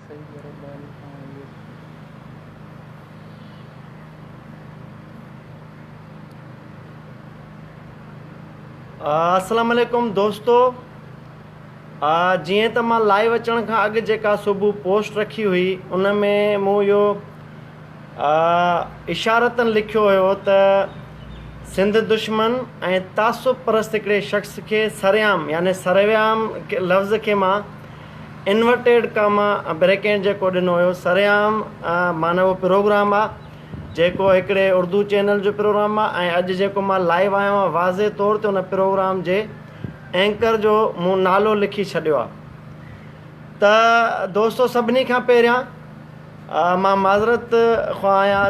सही करो ॿाहिरि खां इहो अस्सलाम वालेकुम दोस्तों। जीअं त मां लाइव अचण खां अॻु जेका सुबुह पोस्ट रखी हुई उन में मूं इहो इशारतन लिखियो हुयो त सिंध दुश्मन ऐं तासुब परस्त हिकिड़े शख़्स खे सरेआम यानी सरेआम लफ़्ज़ खे मां इन्वर्टेड कामा ब्रैकेट जेको ॾिनो हुयो सरेआम माना उहो प्रोग्राम आहे जेको हिकिड़े उर्दू चैनल जो प्रोग्राम आहे ऐं अॼु जेको मां लाइव आयो आहियां वाज़े तौर ते उन प्रोग्राम जे एंकर जो मूं नालो लिखी छॾियो आहे। त दोस्तो सभिनी खां पहिरियां मां माज़रत ख़्वाह आहियां,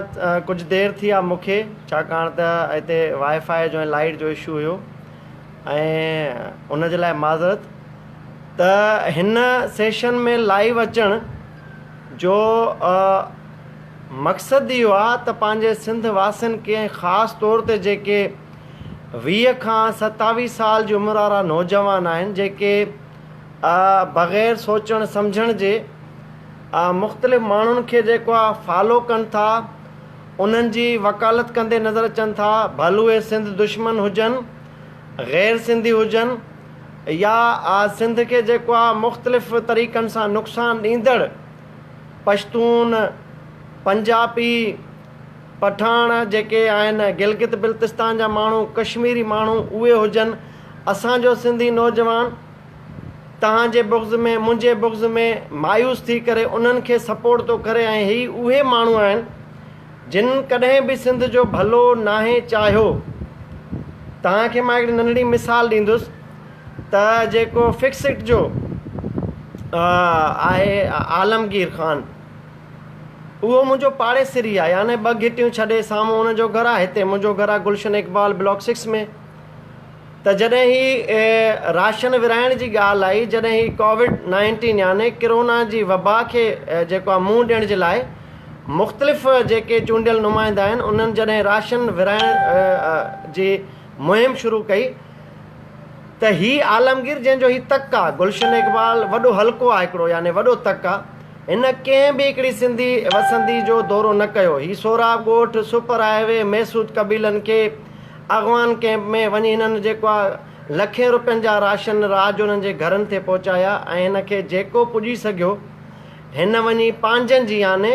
कुझु देरि थी आहे मूंखे छाकाणि त हिते वाईफाई जो ऐं लाइट जो इशू हुयो ऐं उन जे लाइ माज़रत। त हिन सेशन में लाइव अचण जो मक़सदु इहो आहे त पंहिंजे सिंध वासियुनि खे ख़ासि तौर ते जेके 20 खां 27 साल जी उमिरि वारा नौजवान आहिनि जेके बग़ैर सोचण सम्झण जे मुख़्तलिफ़ माण्हुनि खे जेको आहे फॉलो कनि था, उन्हनि जी वकालत कंदे नज़र अचनि था, भले उहे सिंध दुश्मन हुजनि, ग़ैर सिंधी हुजनि या सिंध खे जेको आहे मुख़्तलिफ़ तरीक़नि सां नुक़सानु ॾींदड़ पश्तून, पंजाबी, पठान जेके आहिनि, गिलगित बिल्तिस्तान जा माण्हू, कश्मीरी माण्हू उहे हुजनि, असांजो सिंधी नौजवान तव्हांजे बुग़्ज़ में मुंहिंजे बुग़्ज़ में मायूस थी करे उन्हनि खे सपोर्ट थो करे ऐं ही उहे माण्हू आहिनि जिन कॾहिं बि सिंध जो भलो नाहे चाहियो। तव्हांखे मां हिकिड़ी नंढड़ी मिसाल ॾींदुसि त जेको फिक्सिट जो आहे आलमगीर ख़ान, उहो मुंहिंजो पाड़ेसिरी आहे, यानी 2 घिटियूं छॾे साम्हूं हुनजो घरु आहे। हिते मुंहिंजो घरु आहे गुलशन इक़बाल ब्लॉक 6 में। त जॾहिं ही राशन विराइण जी ॻाल्हि आई, जॾहिं ही कोविड-19 यानी कोरोना जी वबा खे जेको आहे मुंहुं ॾियण जे लाइ मुख़्तलिफ़ जेके चूंडियल नुमाइंदा आहिनि उन्हनि जॾहिं राशन विराइण जी मुहिम शुरू कई त ही आलमगीर जंहिंजो ही तक आहे, गुलशन इक़बाल वॾो हल्को आहे हिकिड़ो यानी वॾो तक आहे, हिन कंहिं बि हिकिड़ी सिंधी वसंदी जो दौरो न कयो। ही सोराब ॻोठ, सुपर हाईवे, मैसूद कबीलनि खे अगवान कैंप में वञी हिननि जेको आहे लखें रुपयनि जा राशन राति जो हुननि जे घरनि ते पहुचाया ऐं हिन खे जेको पुॼी सघियो हिन वञी पंहिंजनि जी याने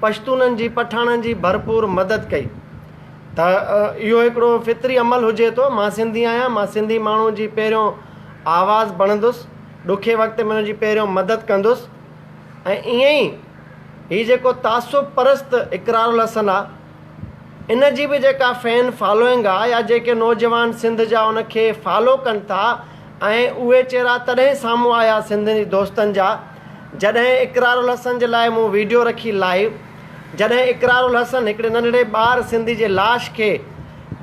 पश्तूननि जी, पठाणनि जी भरपूर मदद कई। त इहो हिकिड़ो फितरी अमल हुजे थो। मां सिंधी आहियां, मां सिंधी माण्हू जी पहिरियों आवाज़ बणंदुसि, ॾुखे वक़्त में हुनजी पहिरियों मदद कंदुसि ऐं ईअं ई हीउ जेको तासुब परस्त इक़रारुल हसन आहे इन जी बि जेका फैन फॉलोइंग आहे या जेके नौजवान सिंध जा उनखे फॉलो कनि था ऐं उहे चेहरा तॾहिं साम्हूं आया सिंधी दोस्तनि जा जॾहिं इक़रारुल हसन जे लाइ मूं वीडियो रखी लाइव, जॾहिं इक़रारुल हसन हिकिड़े नंढड़े ॿार सिंधी जे लाश खे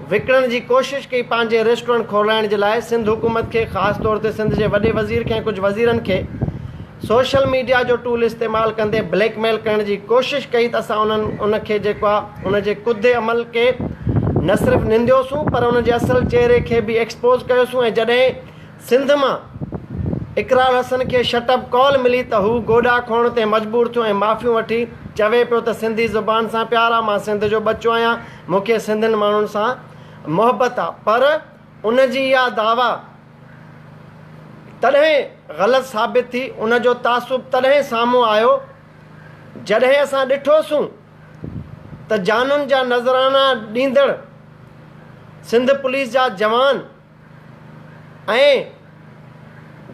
विकिणण जी कोशिशि कई पंहिंजे रेस्टोरेंट खोलाइण जे लाइ, सिंध हुकूमत खे ख़ासि तौर ते सिंध जे वॾे वज़ीर खे ऐं कुझु वज़ीरनि खे सोशल मीडिया जो टूल इस्तेमालु कंदे ब्लैकमेल करण जी कोशिशि कई त असां उनखे जेको आहे उनजे कुदे अमल खे न सिर्फ़ु निंदियोसीं पर उनजे असल चहिरे खे बि एक्सपोज़ कयोसीं। ऐं जॾहिं सिंध मां इक़रारुल हसन खे शटअप कॉल मिली त हू गोॾा खोण ते मजबूर थियो ऐं माफ़ियूं वठी चवे पियो त सिंधी ज़ुबान सां प्यार आहे, मां सिंध जो बचो आहियां, मूंखे सिंधियुनि माण्हुनि सां मुहबत आहे। पर उनजी इहा दावा तॾहिं ग़लति साबित थी, उनजो तासुब तॾहिं साम्हूं आयो जॾहिं असां ॾिठोसीं त जानुनि जा नज़राना ॾींदड़ सिंध पुलिस जा जवान ऐं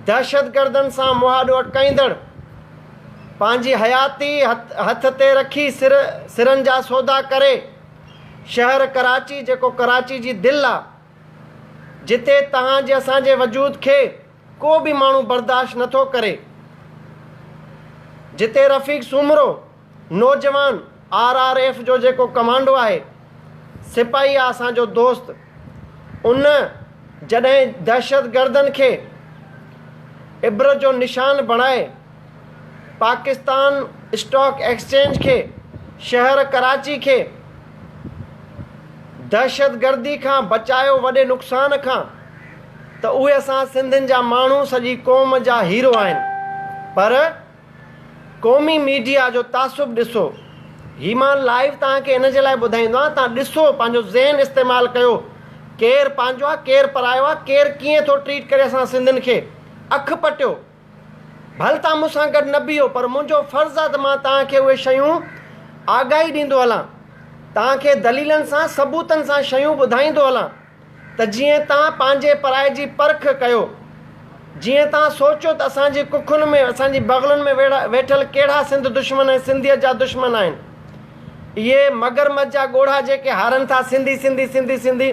दहशतगर्दनि सां मुहाॾो अटकाईंदड़ पंहिंजी हयाती हथ ते रखी सिरनि जा सौदा करे शहर कराची, जेको कराची जी दिलि आहे, जिते तव्हांजे असांजे वजूद खे को बि माण्हू बर्दाश्त नथो करे, जिते रफ़ीक सुमरो नौजवान RRF जो जेको कमांडो आहे, सिपाही आहे असांजो दोस्त, उन जॾहिं दहशतगर्दनि खे इब्रत जो निशान बणाए पाकिस्तान स्टॉक एक्सचेंज खे, शहर कराची खे दहशतगर्दी खां बचायो वॾे नुक़सान खां, त उहे असां सिंधियुनि जा माण्हू सॼी क़ौम जा हीरो आहिनि। पर क़ौमी मीडिया जो तासुब ॾिसो। ही मां लाइव तव्हांखे इन जे लाइ ॿुधाईंदो आहियां, तव्हां ॾिसो, पंहिंजो ज़हन इस्तेमालु कयो, केरु पंहिंजो आहे केरु परायो आहे, केरु कीअं थो ट्रीट करे असां सिंधियुनि खे। अखि पटियो, भले तव्हां मूंसां गॾु न बीहो, पर मुंहिंजो फ़र्ज़ु आहे त मां तव्हांखे उहे शयूं आगाही ॾींदो हलां, तव्हांखे दलीलनि सां सबूतनि सां शयूं ॿुधाईंदो हलां, त जीअं तव्हां पंहिंजे पराए जी परख कयो, जीअं तव्हां सोचो त असांजी कुखुनि में, असांजी बग़लुनि में वेठल कहिड़ा सिंध दुश्मन ऐं सिंधियत जा दुश्मन आहिनि। इहे मगरमच्छ जा ॻोढ़ा जेके हारनि था सिंधी सिंधी सिंधी सिंधी,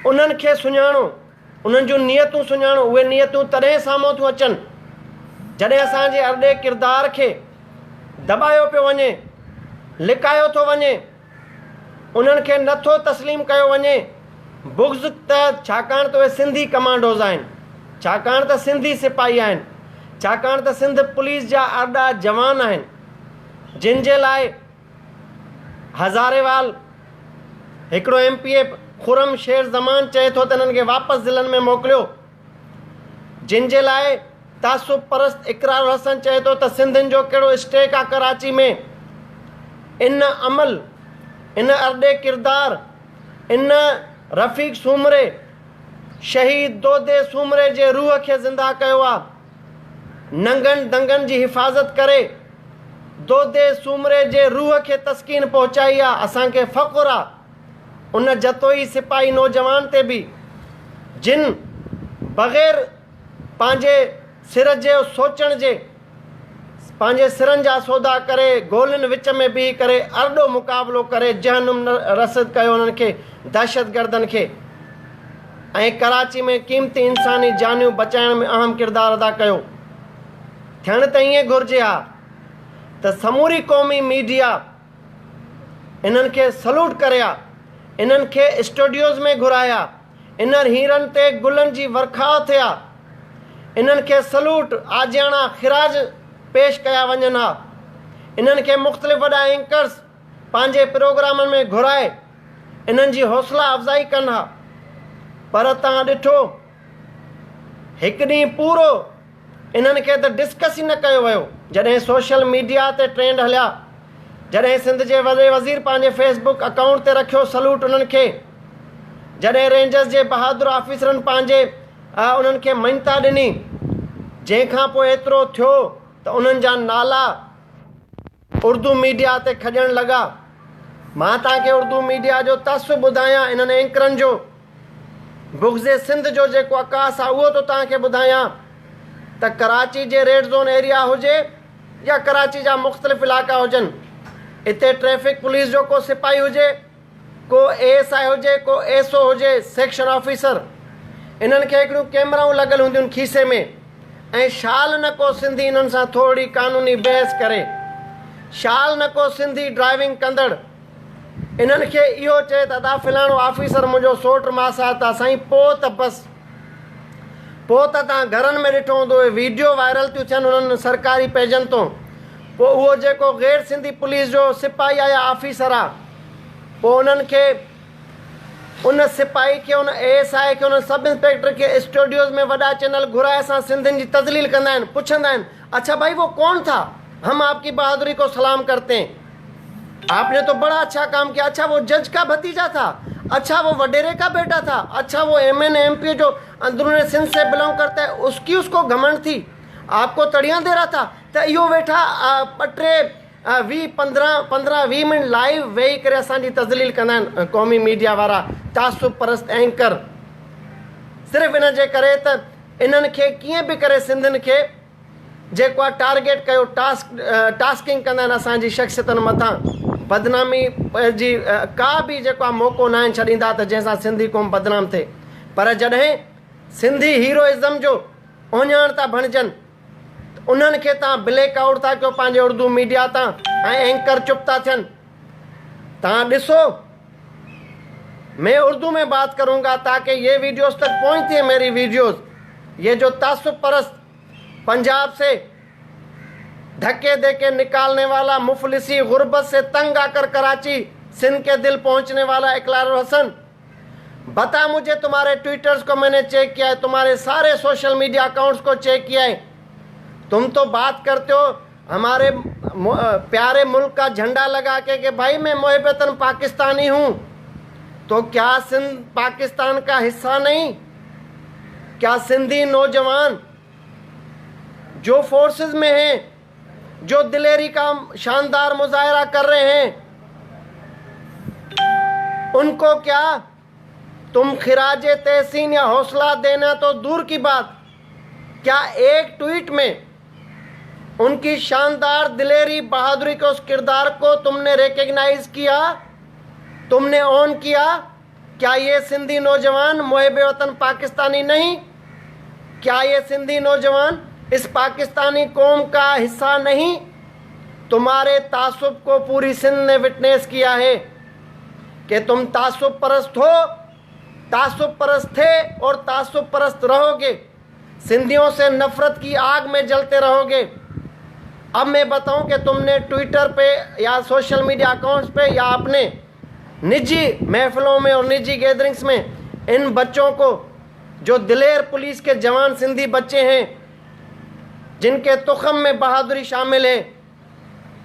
उन्हनि खे सुञाणो, उन्हनि जूं नियतूं सुञाणो। उहे नियतूं तॾहिं साम्हूं थियूं अचनि जॾहिं असांजे अरड़े किरदार खे दॿायो पियो वञे, लिकायो थो वञे, उन्हनि खे नथो तस्लीम कयो वञे। बुग़्ज़ त छाकाणि त उहे सिंधी कमांडोज़ आहिनि, छाकाणि त सिंधी सिपाही आहिनि, छाकाणि त सिंध पुलिस जा अरड़ा जवान आहिनि, जिन जे लाइ हज़ारेवाल हिकिड़ो MPA खुरम शेर ज़मान चए थो त इन्हनि खे वापसि ज़िलनि में मोकिलियो, जिन जे लाइ तासुब परस्त इकरार हसन चए थो त सिंधियुनि जो कहिड़ो स्टेक आहे कराची में। इन अमल, इन अरड़े किरदार, इन रफ़ीक सूमरे, शहीद दोदे सूमरे जे रूह खे ज़िंदा कयो आहे। नंगनि दंगनि जी हिफ़ाज़त करे दोदे सूमरे जे रूह खे तस्कीन पहुचाई आहे। असांखे फ़ख़ुरु आहे उन जतोई सिपाही नौजवान ते बि, जिन बग़ैर पंहिंजे सिर जे सोचण जे, पंहिंजे सिरनि जा सौदा करे, गोलियुनि विच में बीह करे अरड़ो मुक़ाबिलो करे जहनुम रसद कयो उन्हनि खे, दहशतगर्दनि खे, ऐं कराची में क़ीमती इंसानी जानियूं बचाइण में अहम किरदारु अदा कयो। थियणु त ईअं घुरिजे हा त समूरी क़ौमी मीडिया इन्हनि खे सल्यूट करे हा, इन्हनि खे स्टूडियोज़ में घुराया, इन्हनि हीरनि ते गुलनि जी वर्खाव थिया, इन्हनि खे सल्यूट आजियाना ख़िराज पेश कया वञनि हा, इन्हनि खे मुख़्तलिफ़ वॾा एंकर्स पंहिंजे प्रोग्रामनि में घुराए इन्हनि जी हौसला अफ़ज़ाई कनि हा। पर तव्हां ॾिठो हिकु ॾींहुं पूरो इन्हनि खे त डिस्कस ई न कयो वियो। जॾहिं सोशल मीडिया ते ट्रेंड हलिया, जॾहिं सिंध जे वॾे वज़ीर पंहिंजे फेसबुक अकाउंट ते रखियो सल्यूट उन्हनि खे, जॾहिं रेंजर्स जे बहादुर ऑफिसरनि पंहिंजे उन्हनि खे मञता ॾिनी, जंहिंखां पोइ एतिरो थियो त उन्हनि जा नाला उर्दू मीडिया ते खॼणु लॻा। मां तव्हांखे उर्दू मीडिया जो तासुब ॿुधायां, इन्हनि एंकरनि जो बुग़्ज़े सिंध जो जेको अकास आहे उहो तो तव्हांखे ॿुधायां त कराची जे रेड ज़ोन एरिया हुजे या कराची जा मुख़्तलिफ़ इलाइक़ा हुजनि, हिते ट्रैफिक पुलिस जो को सिपाही हुजे, को ASI हुजे, को SO हुजे, सेक्शन ऑफिसर, इन्हनि खे हिकिड़ियूं कैमराऊं लॻल हूंदियूं खीसे में, ऐं शाल न को सिंधी इन्हनि सां थोरी कानूनी बहस करे, शाल न को सिंधी ड्राइविंग कंदड़ इन्हनि खे इहो चए त अदा फलाणो ऑफिसर मुंहिंजो सोट मासात आहे साईं, पोइ त बसि, पोइ त तव्हां घरनि में ॾिठो हूंदो वीडियो वायरल थियूं थियनि उन्हनि सरकारी पेजनि तां, पोइ उहो जेको गैर सिंधी पुलिस जो सिपाही आहे या ऑफिसर आहे, पोइ उन्हनि खे, उन सिपाही खे, उन ASI खे, उन सब इंस्पेक्टर खे स्टूडियोज़ में वॾा चैनल घुराए असां सिंधियुनि जी तज़लील कंदा आहिनि, पुछंदा आहिनि, अच्छा भाई वो कौन था, हम आपकी बहादुरी को सलाम करते हैं, आपने तो बड़ा अच्छा काम किया, अच्छा वो जज का भतीजा था, अच्छा वो वडेरे का बेटा था, अच्छा वो MN MP जो अंदरून सिंध से बिलोंग करता है उसकी उसको घमंड थी, आपको तड़ियाँ दे रहा था। तो इहो वेठा पटे 15-20 मिनट लाइव वेही करे असांजी तज़लील कंदा आहिनि क़ौमी मीडिया वारा तासुब परस्त एंकर, सिर्फ़ु इन जे करे त इन्हनि खे कीअं बि करे सिंधियुनि खे जेको आहे टारगेट कयो, टास्किंग कंदा आहिनि असांजी शख़्सियतनि मथां, बदनामी जी का बि जेको आहे मौक़ो न आहिनि छॾींदा त जंहिंसां सिंधी क़ौम बदनाम थिए। पर जॾहिं सिंधी हीरोइज़म जो ओञाण था बणिजनि, उन्हनि खे तव्हां ब्लैक आउट था कयो पंहिंजे उर्दू मीडिया तां, ऐं एंकर चुप था थियनि। तव्हां ॾिसो, मैं उर्दू में बात करूँगा ताकि ये वीडियोस तक पहुँचती है मेरी वीडियोस। ये जो तासुब परस्त पंजाब से धक्के दे के निकालने वाला, मुफलिसी गुर्बत से तंग आकर कराची सिंध के दिल पहुंचने वाला इकरार हसन, बता मुझे, तुम्हारे ट्विटर्स को मैंने चेक किया है, तुम्हारे सारे सोशल मीडिया अकाउंट्स को चेक किया है, तुम तो बात करते हो हमारे प्यारे मुल्क का झंडा लगा के कि भाई मैं मुहिब वतन पाकिस्तानी हूँ, तो क्या सिंध पाकिस्तान का हिस्सा नहीं? क्या सिंधी नौजवान जो फोर्सेस में हैं, जो दिलेरी का शानदार मुजाहरा कर रहे हैं, उनको क्या तुम खिराजे तहसीन या हौसला देना तो दूर की बात, क्या एक ट्वीट में उनकी शानदार दिलेरी बहादुरी के उस किरदार को तुमने रिकग्नाइज किया, तुमने ऑन किया? क्या ये सिंधी नौजवान मुहिब वतन पाकिस्तानी नहीं? क्या ये सिंधी नौजवान इस पाकिस्तानी कौम का हिस्सा नहीं? तुम्हारे तासुब को पूरी सिंध ने विटनेस किया है कि तुम तासुब परस्त हो, तासुब परस्त थे और तासुब परस्त रहोगे। सिंधियों से नफरत की आग में जलते रहोगे। अब मैं बताऊं कि तुमने ट्विटर पे या सोशल मीडिया अकाउंट्स पे या अपने निजी महफिलों में और निजी गैदरिंग्स में इन बच्चों को, जो दिलेर पुलिस के जवान सिंधी बच्चे हैं जिनके तुखम में बहादुरी शामिल है,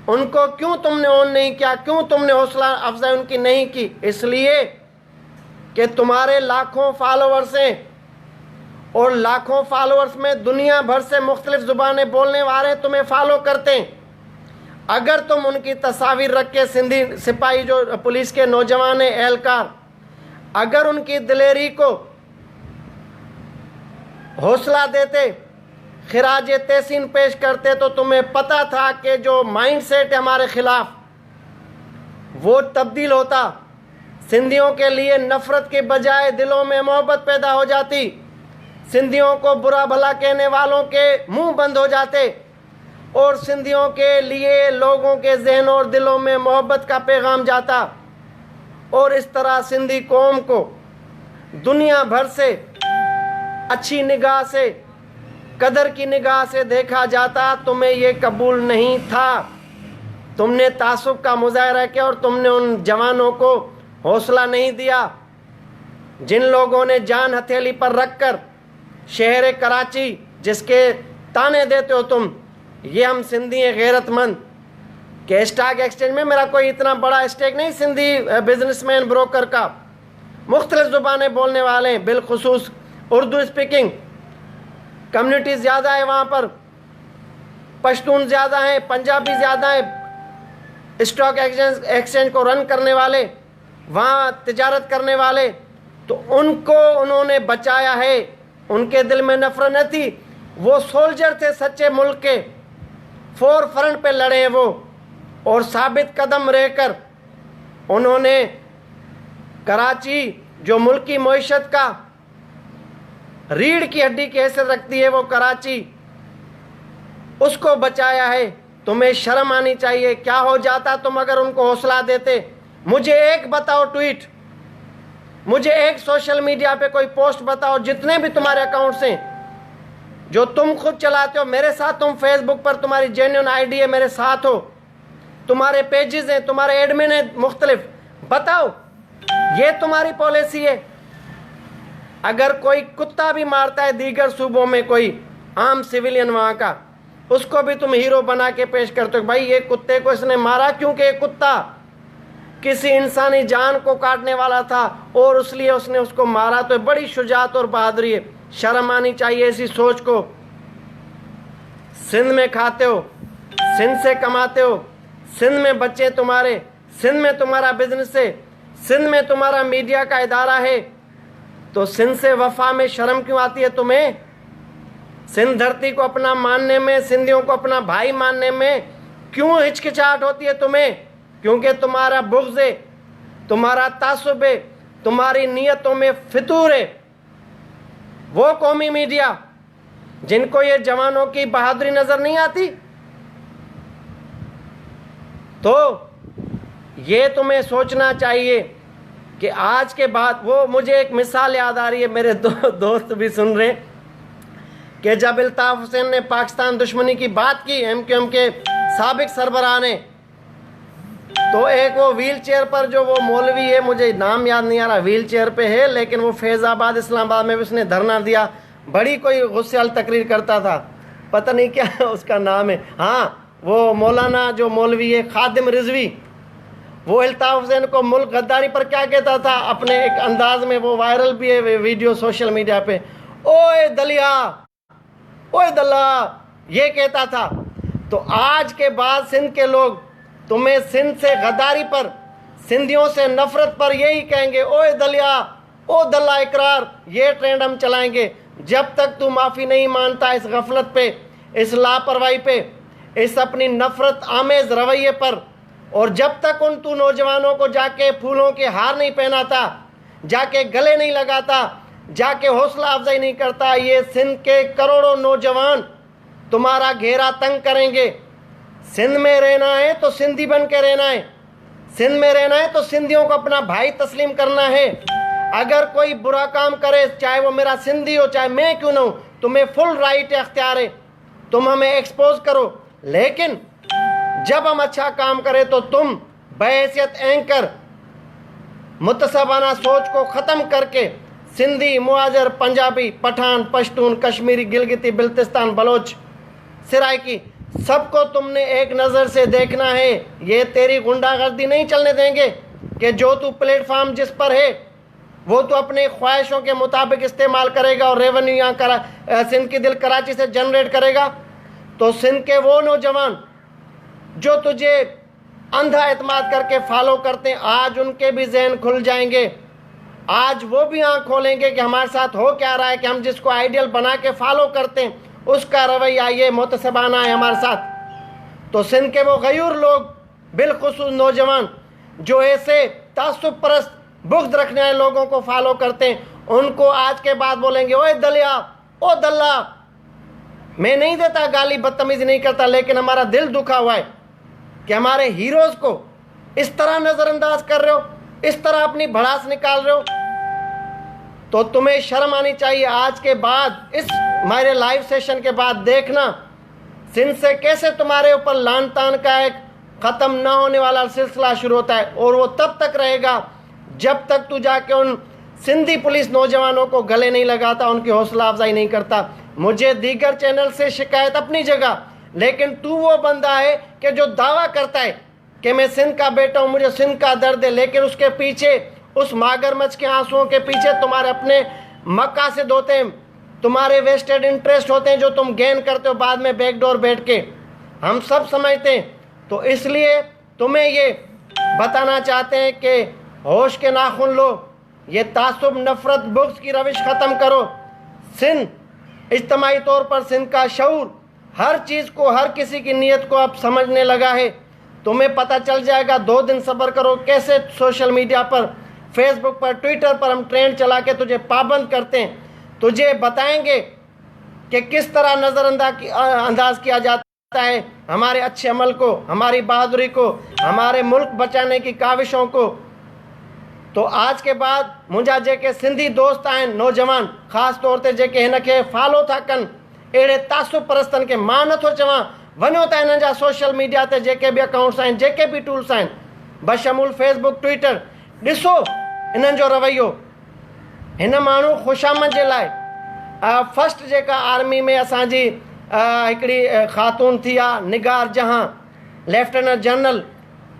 उनको क्यों तुमने ऑन नहीं किया? क्यों तुमने हौसला अफजाई उनकी नहीं की? इसलिए कि तुम्हारे लाखों फॉलोअर्स हैं और लाखों फॉलोअर्स में दुनिया भर से मुख्तलिफ ज़ुबानें बोलने वाले तुम्हें फॉलो करते हैं। अगर तुम उनकी तस्वीर रख के सिंधी सिपाही जो पुलिस के नौजवान एहलकार, अगर उनकी दिलेरी को हौसला देते, खिराज तहसीन पेश करते, तो तुम्हें पता था कि जो माइंडसेट है हमारे खिलाफ वो तब्दील होता। सिंधियों के लिए नफरत के बजाय दिलों में मोहब्बत पैदा हो जाती। सिंधियों को बुरा भला कहने वालों के मुंह बंद हो जाते और सिंधियों के लिए लोगों के जहनों और दिलों में मोहब्बत का पैगाम जाता और इस तरह सिंधी कौम को दुनिया भर से अच्छी निगाह से, कदर की निगाह से देखा जाता। तुम्हें ये कबूल नहीं था। तुमने तासुब का मुजाहरा किया और तुमने उन जवानों को हौसला नहीं दिया जिन लोगों ने जान हथेली पर रखकर शहर कराची, जिसके ताने देते हो तुम, ये हम सिंधी हैं गैरतमंद, के स्टॉक एक्सचेंज में मेरा कोई इतना बड़ा स्टेक नहीं, सिंधी बिजनेसमैन ब्रोकर का, मुख्तलिफ ज़ुबानें बोलने वाले हैं, बिलखुसूस उर्दू स्पीकिंग कम्युनिटी ज़्यादा है वहाँ पर, पश्तून ज़्यादा हैं, पंजाबी ज़्यादा हैं, स्टॉक एक्सचेंज को रन करने वाले, वहाँ तिजारत करने वाले, तो उनको उन्होंने बचाया है। उनके दिल में नफरत न थी। वो सोल्जर थे सच्चे मुल्क के, फोर फ्रंट पे लड़े हैं वो, और साबित कदम रहकर उन्होंने कराची जो मुल्क की मईशत का रीढ़ की हड्डी की हैसियत रखती है, वो कराची, उसको बचाया है। तुम्हें शर्म आनी चाहिए। क्या हो जाता तुम अगर उनको हौसला देते? मुझे एक बताओ ट्वीट, मुझे एक सोशल मीडिया पे कोई पोस्ट बताओ, जितने भी तुम्हारे अकाउंट्स हैं जो तुम खुद चलाते हो, मेरे साथ, तुम फेसबुक पर तुम्हारी जेन्युइन आईडी है, मेरे साथ हो, तुम्हारे पेजेस हैं, तुम्हारे एडमिन है मुख्तलिफ, बताओ ये तुम्हारी पॉलिसी है। अगर कोई कुत्ता भी मारता है दीगर सूबों में, कोई आम सिविलियन वहाँ का, उसको भी तुम हीरो बना के पेश करते हो, भाई ये कुत्ते को इसने मारा क्योंकि ये कुत्ता किसी इंसानी जान को काटने वाला था और इसलिए उसने उसको मारा, तो बड़ी शुजात और बहादुरी है। शर्म आनी चाहिए इसी सोच को। सिंध में खाते हो, सिंध से कमाते हो, सिंध में बच्चे तुम्हारे, सिंध में तुम्हारा बिजनेस है, सिंध में तुम्हारा मीडिया का इदारा है, तो सिंध से वफा में शर्म क्यों आती है तुम्हें? सिंध धरती को अपना मानने में, सिंधियों को अपना भाई मानने में क्यों हिचकिचाहट होती है तुम्हें? क्योंकि तुम्हारा बुग़्ज़ है, तुम्हारा तासुब है, तुम्हारी नीयतों में फितूर है। वो कौमी मीडिया जिनको ये जवानों की बहादुरी नजर नहीं आती, तो ये तुम्हें सोचना चाहिए कि आज के बाद, वो मुझे एक मिसाल याद आ रही है, मेरे दोस्त भी सुन रहे हैं, कि जब अल्ताफ़ हुसैन ने पाकिस्तान दुश्मनी की बात की MQM के साबिक सरबराह ने, तो एक वो व्हील चेयर पर जो वो मौलवी है, मुझे नाम याद नहीं आ रहा, व्हील चेयर पे है, लेकिन वो फैज़ाबाद इस्लामाबाद में भी उसने धरना दिया, बड़ी कोई गुस्से वाली तकरीर करता था, पता नहीं क्या उसका नाम है, हाँ वो मौलाना जो मौलवी है खादिम रिजवी, वो अल्ताफ हुसैन को मुल्क गद्दारी पर क्या कहता था अपने एक अंदाज में, वो वायरल भी है वीडियो सोशल मीडिया पे, ओए दलिया, ओए दल्ला, ये कहता था। तो आज के बाद सिंध के लोग तुम्हें सिंध से गद्दारी पर, सिंधियों से नफरत पर यही कहेंगे, ओए दलिया, ओ दल्ला इकरार, ये ट्रेंड हम चलाएंगे जब तक तू माफ़ी नहीं मानता इस गफलत पे, इस लापरवाही पे, इस अपनी नफरत आमेज रवैये पर। और जब तक उन तू नौजवानों को जाके फूलों के हार नहीं पहनाता, जाके गले नहीं लगाता, जाके हौसला अफजाई नहीं करता, ये सिंध के करोड़ों नौजवान तुम्हारा घेरा तंग करेंगे। सिंध में रहना है तो सिंधी बन के रहना है, सिंध में रहना है तो सिंधियों को अपना भाई तस्लीम करना है। अगर कोई बुरा काम करे, चाहे वो मेरा सिंधी हो चाहे मैं क्यों ना हूं, तुम्हें फुल राइट अख्तियार है, तुम हमें एक्सपोज करो। लेकिन जब हम अच्छा काम करें तो तुम बहैसियत एंकर मुतसबाना सोच को ख़त्म करके सिंधी, मुहाजिर, पंजाबी, पठान, पश्तून, कश्मीरी, गिलगिती, बिल्तिस्तान, बलोच, सराइकी, सबको तुमने एक नज़र से देखना है। ये तेरी गुंडागर्दी नहीं चलने देंगे कि जो तू प्लेटफार्म जिस पर है वो तो अपने ख्वाहिशों के मुताबिक इस्तेमाल करेगा और रेवेन्यू यहाँ सिंध की दिल कराची से जनरेट करेगा। तो सिंध के वो नौजवान जो तुझे अंधा एतमाद करके फॉलो करते हैं, आज उनके भी जहन खुल जाएंगे। आज वो भी आँख खोलेंगे कि हमारे साथ हो क्या रहा है, कि हम जिसको आइडियल बना के फॉलो करते हैं उसका रवैया ये मुतसबाना है हमारे साथ। तो सिंध के वो गयूर लोग, बिलखुसूस नौजवान जो ऐसे तासुब परस्त बुग़्ज़ रखने वाले लोगों को फॉलो करते हैं, उनको आज के बाद बोलेंगे, ओए दलिया, ओ दल्ला। मैं नहीं देता गाली, बदतमीज़ी नहीं करता, लेकिन हमारा दिल दुखा हुआ है कि हमारे हीरोज़ को इस तरह नज़रअंदाज कर रहे हो, इस तरह अपनी भड़ास निकाल रहे हो। तो तुम्हें शर्म आनी चाहिए। आज के बाद इस हमारे लाइव सेशन के बाद देखना सिंध से कैसे तुम्हारे ऊपर लान तान का एक ख़त्म ना होने वाला सिलसिला शुरू होता है, और वो तब तक रहेगा जब तक तू जाके उन सिंधी पुलिस नौजवानों को गले नहीं लगाता, उनकी हौसला अफजाई नहीं करता। मुझे दीगर चैनल से शिकायत अपनी जगह, लेकिन तू वो बंदा है कि जो दावा करता है कि मैं सिंध का बेटा हूँ, मुझे सिंध का दर्द है, लेकिन उसके पीछे, उस मगरमच्छ के आंसुओं के पीछे तुम्हारे अपने मकासद होते हैं, तुम्हारे वेस्टेड इंटरेस्ट होते हैं जो तुम गेन करते हो बाद में बैकडोर बैठ के। हम सब समझते हैं। तो इसलिए तुम्हें ये बताना चाहते हैं कि होश के नाखून लो, ये तासुब, नफरत, बुग़्ज़ की रविश ख़त्म करो। सिंध इज्तिमाई तौर पर सिंध का शऊर हर चीज़ को, हर किसी की नीयत को अब समझने लगा है। तुम्हें पता चल जाएगा, 2 दिन सब्र करो, कैसे सोशल मीडिया पर, फेसबुक पर, ट्विटर पर हम ट्रेंड चला के तुझे पाबंद करते हैं। तुझे बताएंगे कि किस तरह नज़रअंदाज किया जाता है हमारे अच्छे अमल को, हमारी बहादुरी को, हमारे मुल्क बचाने की काविशों को। तो आज के बाद मुंहिंजा जेके सिंधी दोस्त आहिनि, नौजवान ख़ासि तौर ते जेके हिनखे फॉलो था कनि, अहिड़े तासुब परस्तनि खे मां नथो चवां वञो त हिननि जा सोशल मीडिया ते जेके बि अकाउंट्स आहिनि, जेके बि टूल्स आहिनि, बशमूल फेसबुक, ट्विटर, ॾिसो हिननि जो रवैयो। हिन माण्हू ख़ुशामद जे लाइ फर्स्ट जेका आर्मी में असांजी हिकिड़ी ख़ातून थी आहे, निगार जहां, लेफ्टिनेंट जनरल,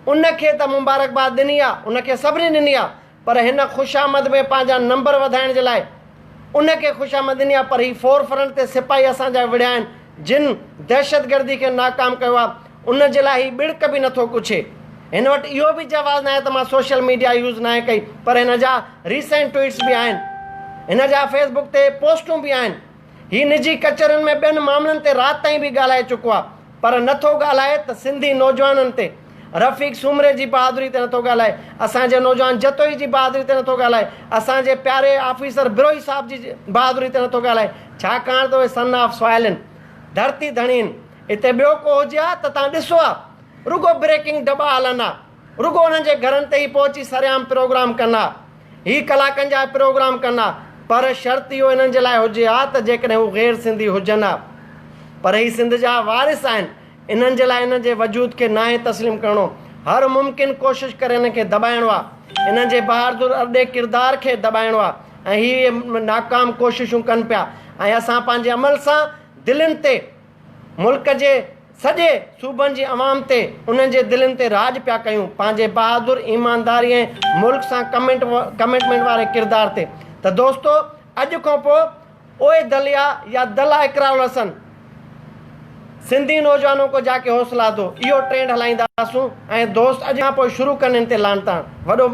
उनखे त मुबारकबाद ॾिनी आहे, उनखे सभिनी ॾिनी आहे, पर हिन ख़ुशामद में पंहिंजा नंबर वधाइण जे लाइ उनखे ख़ुशामद ॾिनी आहे। पर ही फोर फ्रंट ते सिपाही असांजा विड़िया आहिनि जिन दहशतगर्दी खे नाकाम कयो आहे, उन जे लाइ ही बिड़क बि नथो कुछे। हिन वटि इहो बि जवाज़ न आहे त मां सोशल मीडिया यूज़ न कई, पर हिन जा रीसेंट ट्वीट्स बि आहिनि, हिन जा फेसबुक ते पोस्टूं बि आहिनि। ही निजी कचहरियुनि में ॿियनि मामलनि ते राति ताईं बि ॻाल्हाए चुको आहे, पर नथो ॻाल्हाए त सिंधी नौजवाननि ते, रफ़ीक सुमरे जी बहादुरी ते नथो ॻाल्हाए, असांजे नौजवान जतोई जी बहादुरी ते नथो ॻाल्हाए, असांजे प्यारे ऑफिसर बिरोई साहब जी बहादुरी ते नथो ॻाल्हाए, छाकाणि त उहे सन ऑफ सॉइल आहिनि, धरती धणी आहिनि। हिते ॿियो को हुजे हा त तव्हां ॾिसो आहे, रुगो ब्रेकिंग दॿा हलंदा, रुगो उन्हनि जे घरनि ते ई पहुची सरेआम प्रोग्राम कंदा, ही कलाकनि जा प्रोग्राम कंदा, पर शर्त इहो हिननि जे लाइ हुजे हा त जेकॾहिं हू गैर सिंधी हुजनि हा, पर ही सिंध जा वारिस आहिनि, इन्हनि जे लाइ हिन जे वजूद खे नाहे तस्लीम करिणो, हर मुमकिन कोशिशि करे हिन खे दॿाइणो आहे, हिन जे बहादुर अॾे किरदार खे दॿाइणो आहे, ऐं हीअ नाकाम कोशिशूं कनि पिया। ऐं असां पंहिंजे अमल सां दिलनि ते, मुल्क जे सॼे सूबनि जी अवाम ते उन्हनि जे दिलनि ते राज पिया कयूं पंहिंजे बहादुर ईमानदारी ऐं मुल्क सां कमिटमेंट वारे किरदार ते। त दोस्तो अॼु खां पोइ ओए दलिया या दला इकरार हसन, सिंधी नौजवानों को जाके हौसला दो, इहो ट्रेंड हलाईंदासूं। ऐं दोस्त अॼु खां पोइ शुरू कनि इन ते लानता। वॾो